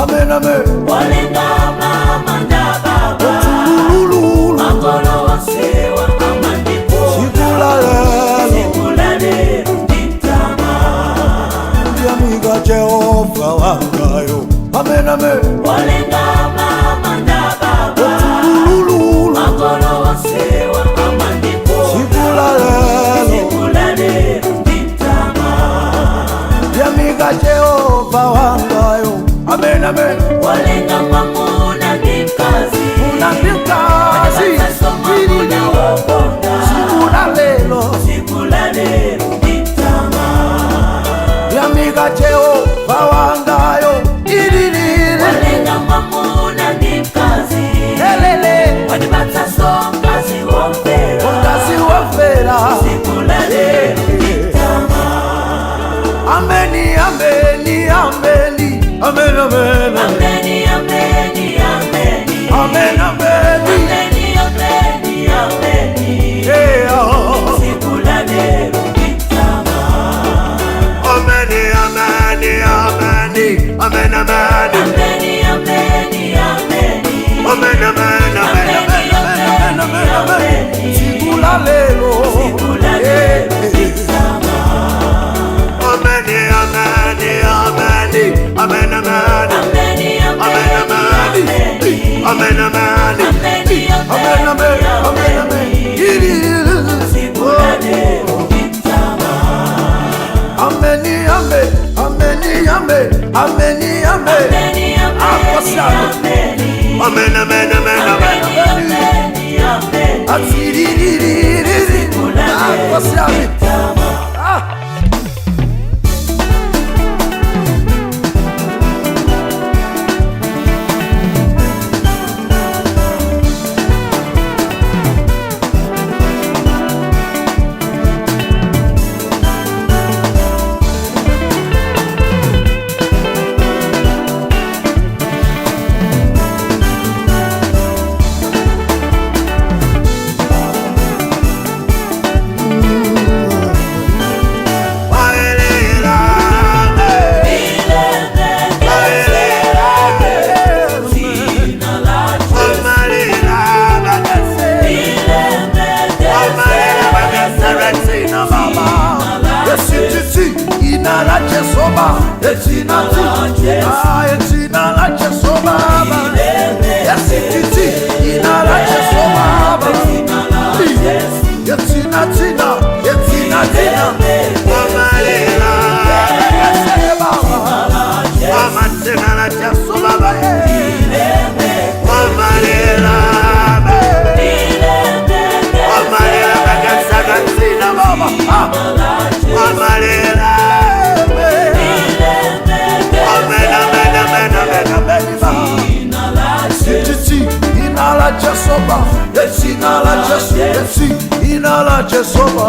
amen amen. Walenga mama ndababa Tululu makolo wasewa amandipo Sikulale nditama Yamiga Jehova wangayo amen amen. Walenga mama ndababa Tululu makolo wasewa amandipo Sikulale nditama Yamiga Jehova wangayo amen amen. Walenga mamuna nikazi Unandikazi Ili wabonda Sikulale nditama Yamiga Jehova wangayo ililile Walenga mamuna nikazi Lelele Wadibata songazi wofera Ongazi wafera Sikulale nditama Ameni ameni ameni amen amen Ameni, ameni, ameni amen amen. Ameni, ameni, ameni Yeah. Sikulale nditama Ameni ameni ameni amen amen Ameni, ameni, ameni amen amen amen amen amen amen amen. Sikulalelo nditama ameni ameni ameni amen amen Ameni, amen amen amen amen amen amen amen amen. Sikulale nditama Ameni amen ameni amen ameni amen amen amen amen amen. Asiririri akosami. Ah. Jesoba,